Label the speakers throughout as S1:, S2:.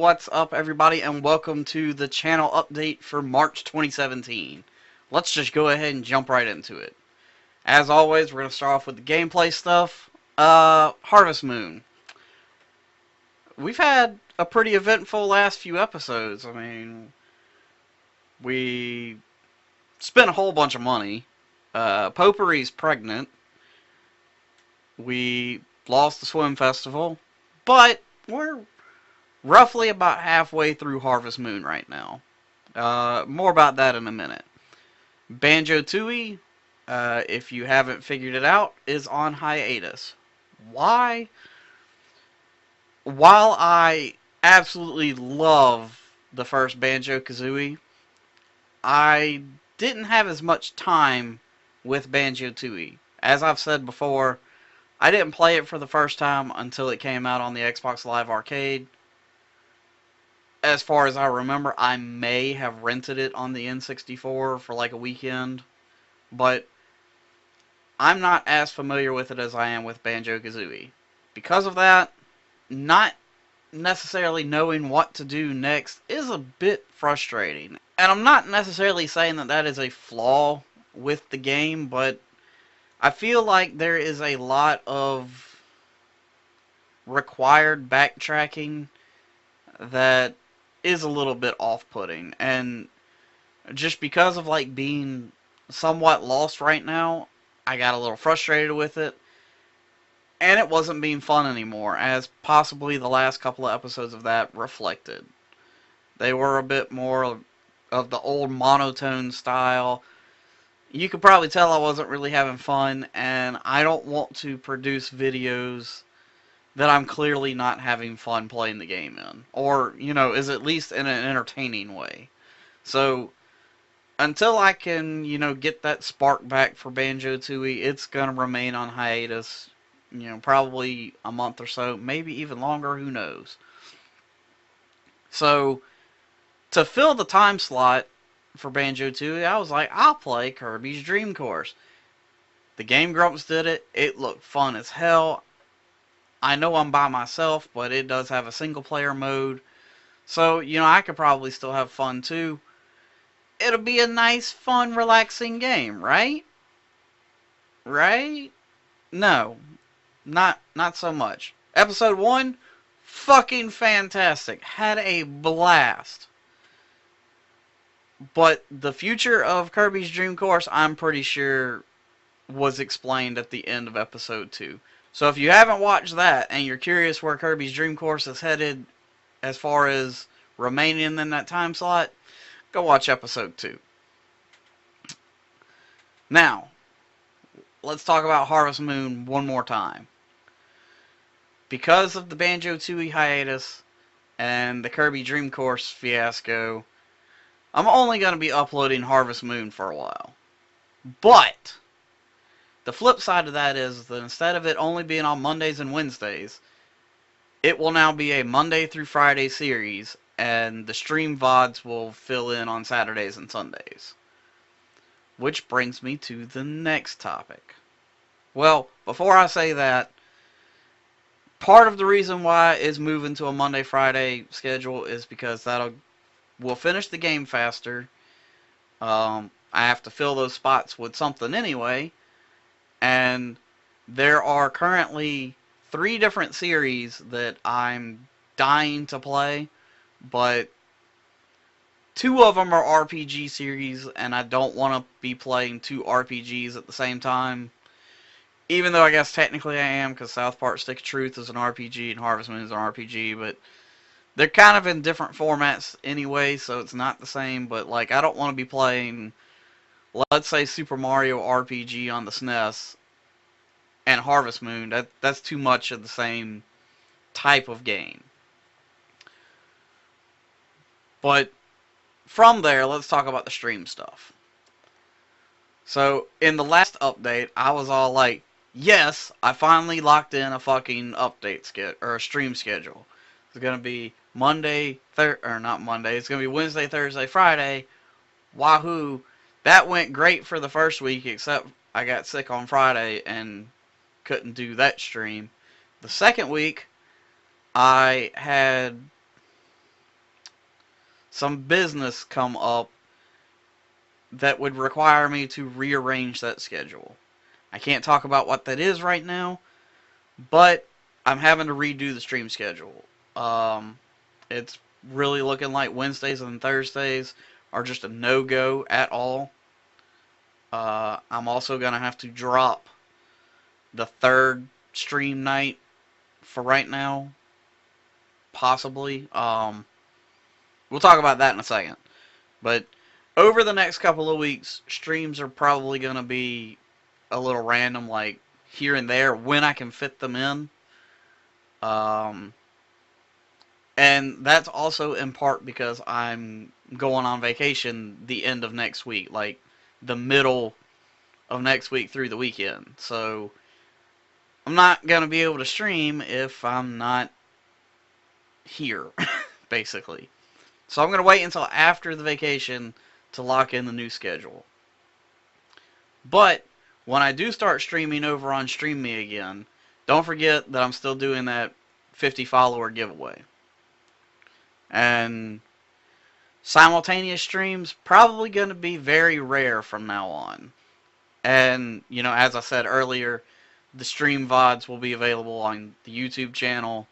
S1: What's up, everybody, and welcome to the channel update for March 2017. Let's just go ahead and jump right into it. As always, we're going to start off with the gameplay stuff. Harvest Moon. We've had a pretty eventful last few episodes. I mean, we spent a whole bunch of money. Potpourri's pregnant. We lost the swim festival. But we're roughly about halfway through Harvest Moon right now. More about that in a minute. Banjo-Tooie, if you haven't figured it out, is on hiatus. Why? While I absolutely love the first Banjo-Kazooie, I didn't have as much time with Banjo-Tooie. As I've said before, I didn't play it for the first time until it came out on the Xbox Live Arcade. As far as I remember, I may have rented it on the N64 for like a weekend, but I'm not as familiar with it as I am with Banjo-Kazooie. Because of that, not necessarily knowing what to do next is a bit frustrating. And I'm not necessarily saying that that is a flaw with the game, but I feel like there is a lot of required backtracking that is a little bit off-putting, and just because of like being somewhat lost right now, I got a little frustrated with it, and it wasn't being fun anymore, as possibly the last couple of episodes of that reflected. They were a bit more of the old monotone style. You could probably tell I wasn't really having fun, and I don't want to produce videos that I'm clearly not having fun playing the game in. Or, you know, is at least in an entertaining way. So, until I can, you know, get that spark back for Banjo-Tooie, it's going to remain on hiatus. You know, probably a month or so, maybe even longer, who knows. So, to fill the time slot for Banjo-Tooie, I was like, I'll play Kirby's Dream Course. The Game Grumps did it. It looked fun as hell. I know I'm by myself, but it does have a single-player mode. So, you know, I could probably still have fun, too. It'll be a nice, fun, relaxing game, right? Right? No. Not so much. Episode 1, fucking fantastic. Had a blast. But the future of Kirby's Dream Course, I'm pretty sure, was explained at the end of Episode 2. So if you haven't watched that, and you're curious where Kirby's Dream Course is headed as far as remaining in that time slot, go watch Episode 2. Now, let's talk about Harvest Moon one more time. Because of the Banjo-Tooie hiatus and the Kirby Dream Course fiasco, I'm only going to be uploading Harvest Moon for a while. But the flip side of that is that instead of it only being on Mondays and Wednesdays, it will now be a Monday through Friday series, and the stream VODs will fill in on Saturdays and Sundays. Which brings me to the next topic. Well, before I say that, part of the reason why it's moving to a Monday-Friday schedule is because we'll finish the game faster. I have to fill those spots with something anyway. And there are currently 3 different series that I'm dying to play, but 2 of them are RPG series, and I don't want to be playing 2 RPGs at the same time. Even though I guess technically I am, because South Park Stick of Truth is an RPG and Harvest Moon is an RPG, but they're kind of in different formats anyway, so it's not the same. But like, I don't want to be playing, let's say, Super Mario RPG on the SNES and Harvest Moon. That's too much of the same type of game. But from there, let's talk about the stream stuff. So, in the last update, I was all like, yes, I finally locked in a fucking a stream schedule. It's going to be Monday, not Monday, it's going to be Wednesday, Thursday, Friday. Wahoo. That went great for the first week, except I got sick on Friday and couldn't do that stream. The second week, I had some business come up that would require me to rearrange that schedule. I can't talk about what that is right now, but I'm having to redo the stream schedule. It's really looking like Wednesdays and Thursdays are just a no-go at all. I'm also going to have to drop the third stream night for right now, possibly. We'll talk about that in a second. But over the next couple of weeks, streams are probably going to be a little random, like here and there, when I can fit them in. Um, and that's also in part because I'm going on vacation the end of next week, like the middle of next week through the weekend. So I'm not going to be able to stream if I'm not here, basically. So I'm going to wait until after the vacation to lock in the new schedule. But when I do start streaming over on Stream Me again, don't forget that I'm still doing that 50 follower giveaway. And simultaneous streams probably going to be very rare from now on. And, you know, as I said earlier, the stream VODs will be available on the YouTube channel,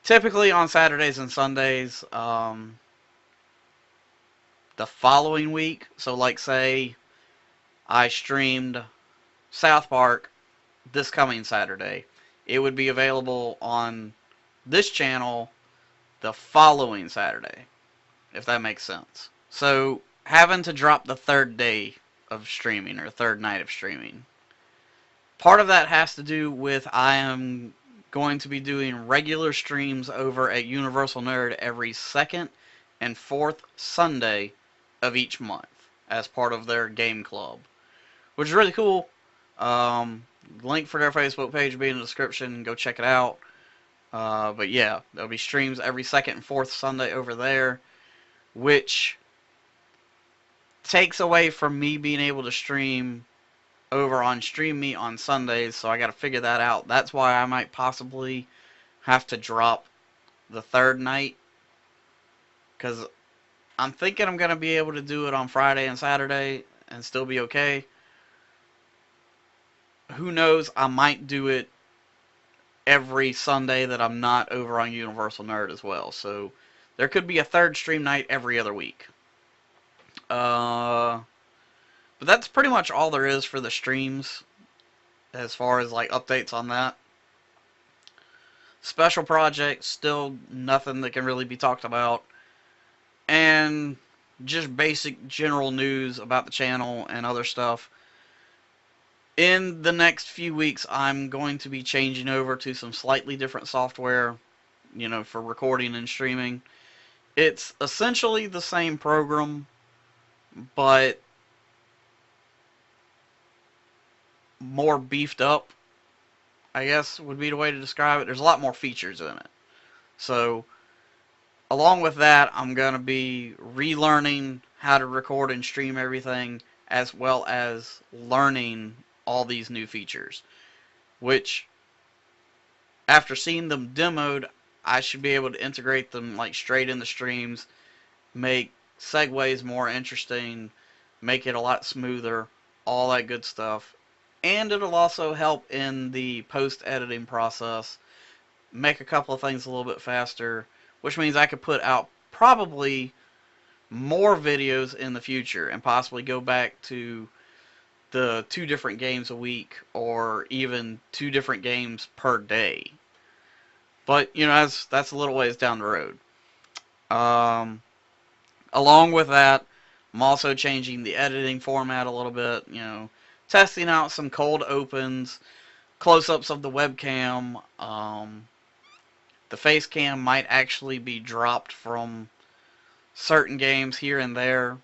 S1: typically on Saturdays and Sundays. The following week, so like say I streamed South Park this coming Saturday, it would be available on this channel the following Saturday, if that makes sense. So having to drop the third day of streaming, or third night of streaming, part of that has to do with I am going to be doing regular streams over at Universal Nerd every second and fourth Sunday of each month as part of their game club, which is really cool. Link for their Facebook page will be in the description. Go check it out. But yeah, there'll be streams every second and fourth Sunday over there, which takes away from me being able to stream over on Stream Me on Sundays, so I got to figure that out. That's why I might possibly have to drop the third night, because I'm thinking I'm going to be able to do it on Friday and Saturday and still be okay. Who knows, I might do it every Sunday that I'm not over on Universal Nerd as well. So there could be a third stream night every other week. But that's pretty much all there is for the streams as far as like updates on that. Special projects, still nothing that can really be talked about. And just basic general news about the channel and other stuff. In the next few weeks, I'm going to be changing over to some slightly different software, you know, for recording and streaming. It's essentially the same program, but more beefed up, I guess would be the way to describe it. There's a lot more features in it. So, along with that, I'm going to be relearning how to record and stream everything, as well as learning all these new features, which, after seeing them demoed, I should be able to integrate them like straight in the streams, make segues more interesting, make it a lot smoother, all that good stuff. And it'll also help in the post-editing process, make a couple of things a little bit faster, which means I could put out probably more videos in the future and possibly go back to the 2 different games a week, or even 2 different games per day. But, you know, that's a little ways down the road. Along with that, I'm also changing the editing format a little bit, you know, testing out some cold opens, close-ups of the webcam. The face cam might actually be dropped from certain games here and there,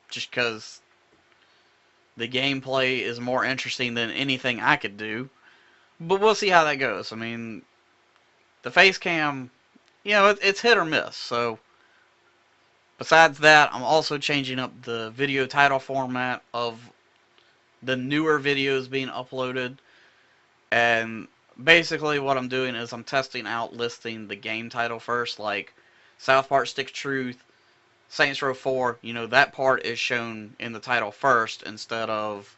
S1: just because the gameplay is more interesting than anything I could do. But we'll see how that goes. I mean, the face cam, you know, it's hit or miss. So, besides that, I'm also changing up the video title format of the newer videos being uploaded. And basically what I'm doing is I'm testing out listing the game title first. Like, South Park Stick of Truth, Saints Row 4, that part is shown in the title first instead of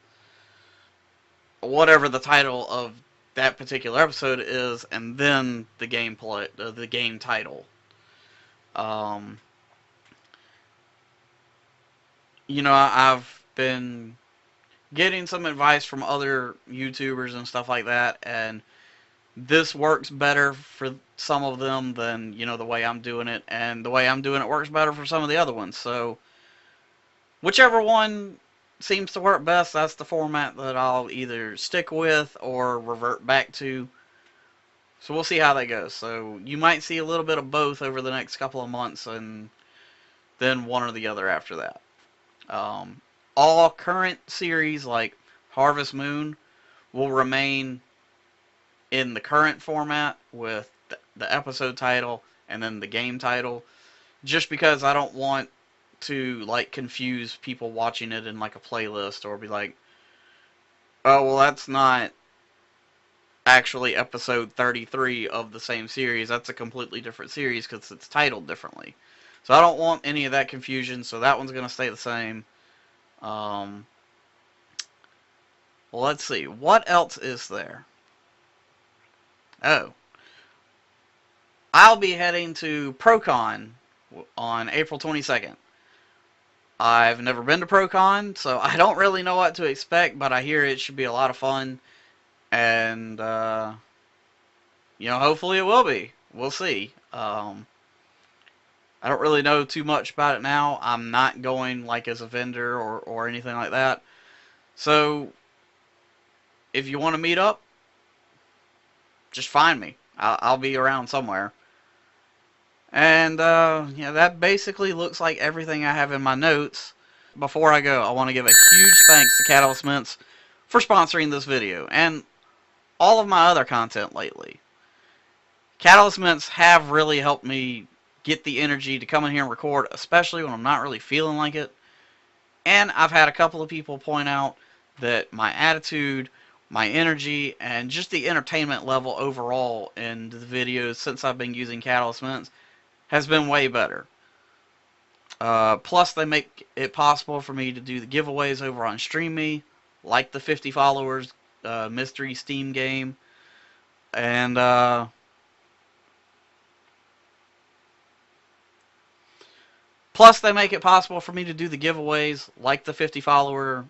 S1: whatever the title of that particular episode is, and then the gameplay, the game title. Um, I've been getting some advice from other YouTubers and stuff like that, and this works better for some of them than, the way I'm doing it, and the way I'm doing it works better for some of the other ones. So, whichever one seems to work best, that's the format that I'll either stick with or revert back to. So we'll see how that goes. So you might see a little bit of both over the next couple of months, and then one or the other after that. Um, all current series like Harvest Moon will remain in the current format with the episode title and then the game title, just because I don't want to confuse people watching it in a playlist or be like, oh well, that's not actually episode 33 of the same series. That's a completely different series because it's titled differently. So I don't want any of that confusion. So that one's gonna stay the same. Well, let's see. What else is there? Oh, I'll be heading to ProCon on April 22nd. I've never been to ProCon, so I don't really know what to expect, but I hear it should be a lot of fun, and, hopefully it will be. We'll see. I don't really know too much about it now. I'm not going, as a vendor or anything like that. So, if you want to meet up, just find me. I'll be around somewhere. And, that basically looks like everything I have in my notes. Before I go, I want to give a huge thanks to Catalyst Mints for sponsoring this video, and all of my other content lately. Catalyst Mints have really helped me get the energy to come in here and record, especially when I'm not really feeling like it. And I've had a couple of people point out that my attitude, my energy, and just the entertainment level overall in the videos since I've been using Catalyst Mints has been way better. Plus, they make it possible for me to do the giveaways over on StreamMe, like the 50 followers mystery Steam game. And, plus, they make it possible for me to do the giveaways, like the 50 follower.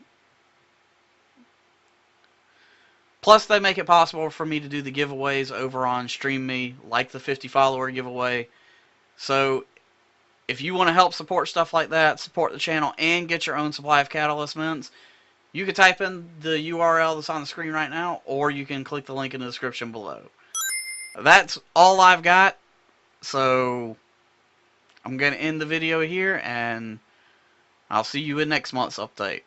S1: Plus, they make it possible for me to do the giveaways over on StreamMe, like the 50 follower giveaway. So, if you want to help support stuff like that, support the channel, and get your own supply of Catalyst Mints, you can type in the URL that's on the screen right now, or you can click the link in the description below. That's all I've got, so I'm going to end the video here, and I'll see you in next month's update,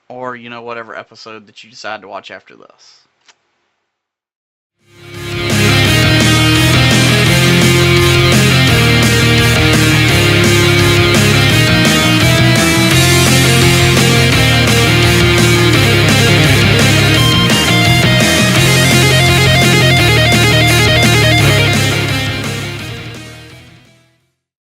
S1: or, whatever episode that you decide to watch after this.